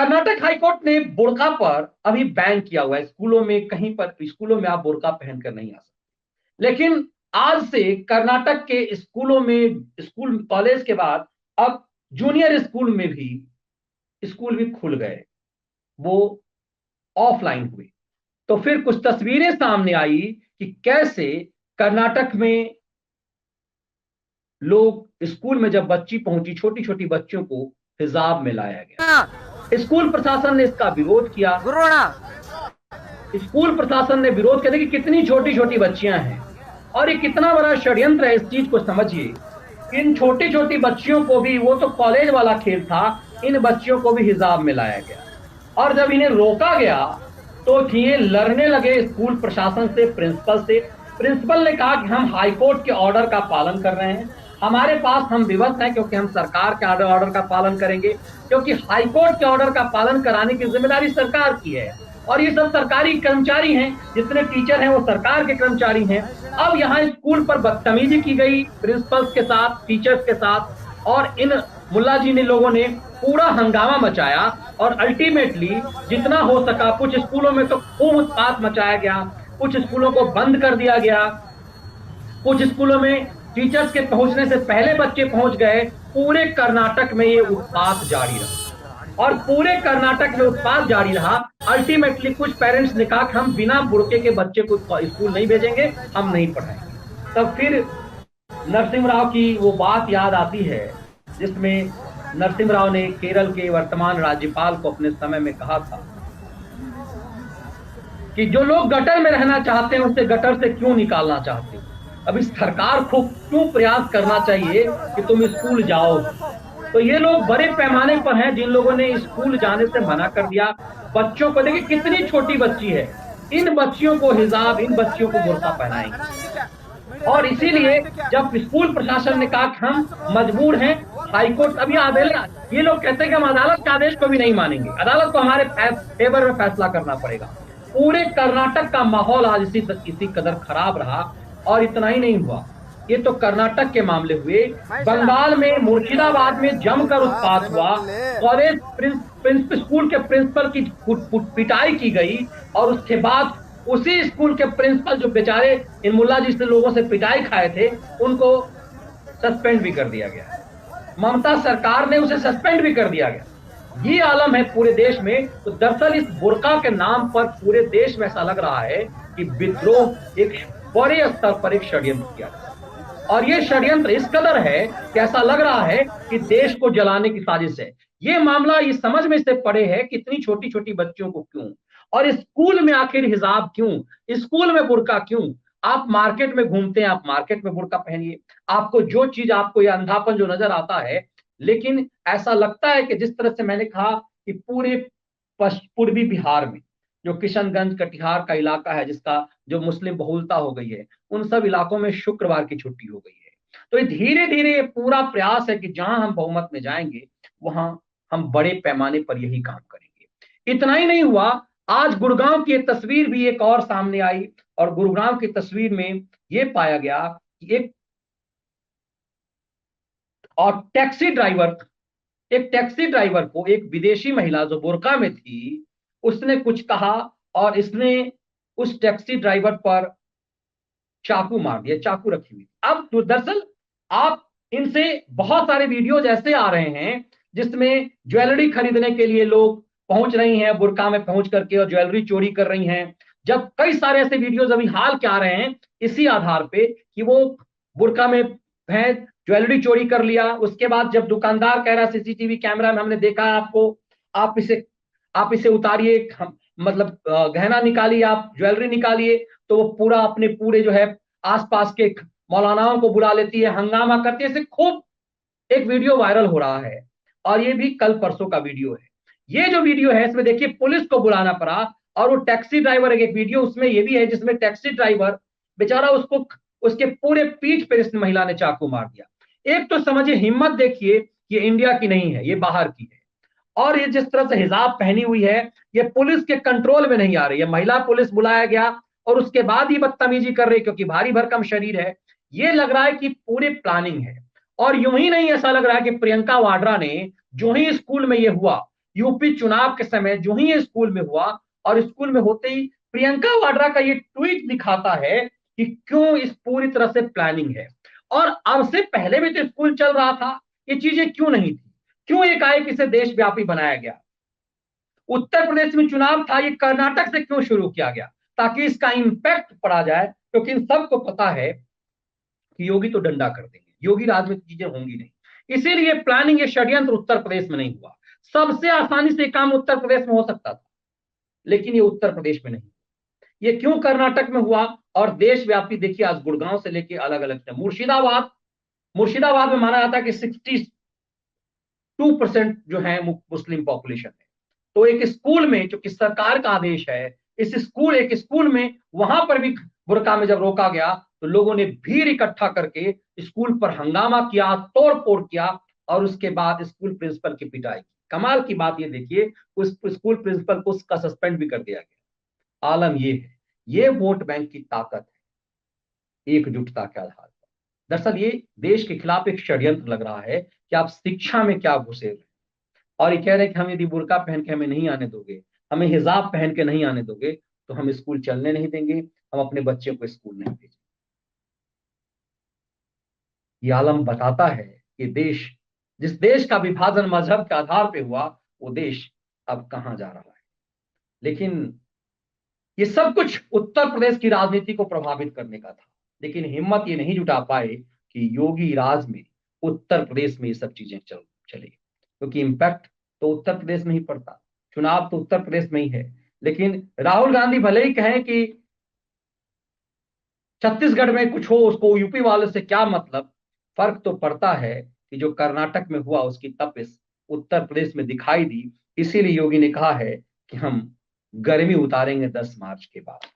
Karnataka high court ने बुर्का पर अभी बैन किया हुआ है। स्कूलों में, कहीं पर स्कूलों में आप बुर्का पहनकर नहीं आ सकते। लेकिन आज से कर्नाटक के स्कूलों में, स्कूल कॉलेज के बाद अब जूनियर स्कूल में भी, स्कूल भी खुल गए, वो ऑफलाइन हुए। तो फिर कुछ तस्वीरें सामने आई कि कैसे कर्नाटक में लोग, स्कूल में जब बच्ची पहुंची, छोटी छोटी बच्चियों को हिजाब में लाया गया। स्कूल प्रशासन ने इसका विरोध किया। स्कूल प्रशासन ने विरोध किया कि कितनी छोटी छोटी बच्चियां हैं और ये कितना बड़ा षड्यंत्र है। इस चीज को समझिए, इन छोटी छोटी बच्चियों को भी, वो तो कॉलेज वाला खेल था, इन बच्चियों को भी हिजाब में लाया गया। और जब इन्हें रोका गया तो ये लड़ने लगे स्कूल प्रशासन से, प्रिंसिपल से। प्रिंसिपल ने कहा कि हम हाईकोर्ट के ऑर्डर का पालन कर रहे हैं, हमारे पास, हम विवश हैं क्योंकि हम सरकार के ऑर्डर का पालन करेंगे, क्योंकि हाईकोर्ट के ऑर्डर का पालन कराने की जिम्मेदारी सरकार की है। और ये सब सरकारी कर्मचारी हैं, जितने टीचर हैं वो सरकार के कर्मचारी हैं। अब यहाँ स्कूल पर बदतमीजी की गई प्रिंसिपल्स के साथ, टीचर्स के साथ, और इन मुल्ला जी ने, लोगों ने पूरा हंगामा मचाया और अल्टीमेटली जितना हो सका, कुछ स्कूलों में तो खूब उत्पात मचाया गया, कुछ स्कूलों को बंद कर दिया गया, कुछ स्कूलों में टीचर्स के पहुंचने से पहले बच्चे पहुंच गए। पूरे कर्नाटक में ये उत्पात जारी रहा और पूरे कर्नाटक में उत्पात जारी रहा। अल्टीमेटली कुछ पेरेंट्स ने कहा कि हम बिना बुर्के के बच्चे को स्कूल नहीं भेजेंगे, हम नहीं पढ़ाएंगे। तब फिर नरसिम्हा राव की वो बात याद आती है जिसमें नरसिम्हा राव ने केरल के वर्तमान राज्यपाल को अपने समय में कहा था कि जो लोग गटर में रहना चाहते हैं उसे गटर से क्यों निकालना चाहते हो। अभी सरकार को क्यों प्रयास करना चाहिए कि तुम स्कूल जाओ। तो ये लोग बड़े पैमाने पर हैं जिन लोगों ने स्कूल जाने से मना कर दिया। बच्चों को देखिए कितनी छोटी बच्ची है, इन बच्चियों को हिजाब, इन बच्चियों को बुर्का पहनाएंगे। और इसीलिए जब स्कूल प्रशासन ने कहा कि हम मजबूर हैं, हाईकोर्ट अभी आदेश, ये लोग कहते हैं कि हम अदालत के आदेश को भी नहीं मानेंगे, अदालत को हमारे फेवर में फैसला करना पड़ेगा। पूरे कर्नाटक का माहौल आज इसी कदर खराब रहा। और इतना ही नहीं हुआ, ये तो कर्नाटक के मामले हुए, बंगाल में मुर्शिदाबाद में जमकर उत्पात हुआ। कॉलेज स्कूल के प्रिंसिपल की पिटाई की गई और उसके बाद उसी स्कूल के प्रिंसिपल जो बेचारे इन मुल्ला जी से लोगों से पिटाई खाए थे, उनको सस्पेंड भी कर दिया गया। ममता सरकार ने उसे सस्पेंड भी कर दिया गया। ये आलम है पूरे देश में। तो दरअसल इस बुर्का के नाम पर पूरे देश में ऐसा लग रहा है कि विद्रोह एक बड़े स्तर पर एक षड्यंत्र किया गया। और ये षड्यंत्र इस कदर है कि ऐसा लग रहा है कि देश को जलाने की साजिश है। ये मामला ये समझ में से पड़े है कि इतनी छोटी छोटी बच्चियों को क्यों, और स्कूल में आखिर हिजाब क्यों, स्कूल में बुर्का क्यों। आप मार्केट में घूमते हैं, आप मार्केट में बुर्का पहनिए, आपको जो चीज, आपको ये अंधापन जो नजर आता है। लेकिन ऐसा लगता है कि जिस तरह से मैंने कहा कि पूरे पूर्वी बिहार में जो किशनगंज कटिहार का इलाका है, जिसका जो मुस्लिम बहुलता हो गई है, उन सब इलाकों में शुक्रवार की छुट्टी हो गई है। तो ये धीरे धीरे पूरा प्रयास है कि जहां हम बहुमत में जाएंगे वहां हम बड़े पैमाने पर यही काम करेंगे। इतना ही नहीं हुआ, आज गुड़गांव की एक तस्वीर भी एक और सामने आई और गुड़गांव की तस्वीर में यह पाया गया कि एक टैक्सी ड्राइवर को एक विदेशी महिला जो बुर्का में थी, उसने कुछ कहा और इसने उस टैक्सी ड्राइवर पर चाकू मार दिया, चाकू रखी हुई। अब तो दरअसल आप इनसे बहुत सारे वीडियोज ऐसे आ रहे हैं जिसमें ज्वेलरी खरीदने के लिए लोग पहुंच रही हैं बुर्का में पहुंच करके और ज्वेलरी चोरी कर रही हैं। जब कई सारे ऐसे वीडियोज अभी हाल के आ रहे हैं इसी आधार पे कि वो बुर्का में है, ज्वेलरी चोरी कर लिया। उसके बाद जब दुकानदार कह रहा है सीसीटीवी कैमरा में हमने देखा है आपको, आप इसे उतारिए, मतलब गहना निकालिए, आप ज्वेलरी निकालिए, तो वो पूरा अपने पूरे जो है आसपास के मौलानाओं को बुला लेती है, हंगामा करती है। ऐसे खूब एक वीडियो वायरल हो रहा है और ये भी कल परसों का वीडियो है। ये जो वीडियो है इसमें देखिए पुलिस को बुलाना पड़ा और वो टैक्सी ड्राइवर, एक वीडियो उसमें ये भी है जिसमें टैक्सी ड्राइवर बेचारा, उसको उसके पूरे पीठ पर इस महिला ने चाकू मार दिया। एक तो समझिए हिम्मत देखिए, ये इंडिया की नहीं है, ये बाहर की है। और ये जिस तरह से हिजाब पहनी हुई है, ये पुलिस के कंट्रोल में नहीं आ रही है। महिला पुलिस बुलाया गया और उसके बाद ही बदतमीजी कर रही क्योंकि भारी भरकम शरीर है। ये लग रहा है कि पूरे प्लानिंग है। और यूं ही नहीं ऐसा लग रहा है कि प्रियंका वाड्रा ने जो ही स्कूल में ये हुआ, यूपी चुनाव के समय जो ही ये स्कूल में हुआ, और स्कूल में होते ही प्रियंका वाड्रा का ये ट्वीट दिखाता है कि क्यों इस पूरी तरह से प्लानिंग है। और अब से पहले भी तो स्कूल चल रहा था, ये चीजें क्यों नहीं थी? क्यों एकाएक इसे देशव्यापी बनाया गया? उत्तर प्रदेश में चुनाव था, ये कर्नाटक से क्यों शुरू किया गया? ताकि इसका इंपैक्ट पड़ा जाए, क्योंकि इन सबको पता है कि योगी तो डंडा कर देंगे, योगी राज में चीजें होंगी नहीं। इसीलिए प्लानिंग, ये षड्यंत्र उत्तर प्रदेश में नहीं हुआ। सबसे आसानी से काम उत्तर प्रदेश में हो सकता था, लेकिन ये उत्तर प्रदेश में नहीं। ये क्यों कर्नाटक में हुआ? और देशव्यापी देखिए, आज गुड़गांव से लेके अलग अलग, मुर्शिदाबाद, मुर्शिदाबाद में माना जाता है कि 62% जो है मुस्लिम पॉपुलेशन है। तो एक स्कूल में, जो कि सरकार का आदेश है, एक स्कूल में वहां पर भी बुरका में जब रोका गया, तो लोगों ने भीड़ इकट्ठा करके स्कूल पर हंगामा किया, तोड़ फोड़ किया, और उसके बाद स्कूल प्रिंसिपल की पिटाई की। कमाल की बात ये देखिए, उस स्कूल प्रिंसिपल को उसका सस्पेंड भी कर दिया गया। आलम ये है, ये वोट बैंक की ताकत है, एकजुटता के आधार पर। दरअसल ये देश के खिलाफ एक षड्यंत्र लग रहा है कि आप शिक्षा में क्या घुसे हुए, और ये कह रहे हैं कि हम यदि बुर्का पहन के हमें नहीं आने दोगे, हमें हिजाब पहन के नहीं आने दोगे, तो हम स्कूल चलने नहीं देंगे, हम अपने बच्चे को स्कूल नहीं भेजेंगे। ये आलम बताता है कि देश, जिस देश का विभाजन मजहब के आधार पे हुआ, वो देश अब कहां जा रहा है। लेकिन ये सब कुछ उत्तर प्रदेश की राजनीति को प्रभावित करने का था, लेकिन हिम्मत ये नहीं जुटा पाए कि योगी राज में उत्तर प्रदेश में ये सब चीजें चले, क्योंकि इंपैक्ट तो उत्तर प्रदेश में ही पड़ता, चुनाव तो उत्तर प्रदेश में ही है। लेकिन राहुल गांधी भले ही कहें कि छत्तीसगढ़ में कुछ हो, उसको यूपी वालों से क्या मतलब, फर्क तो पड़ता है कि जो कर्नाटक में हुआ उसकी तपिश उत्तर प्रदेश में दिखाई दी। इसीलिए योगी ने कहा है कि हम गर्मी उतारेंगे 10 मार्च के बाद।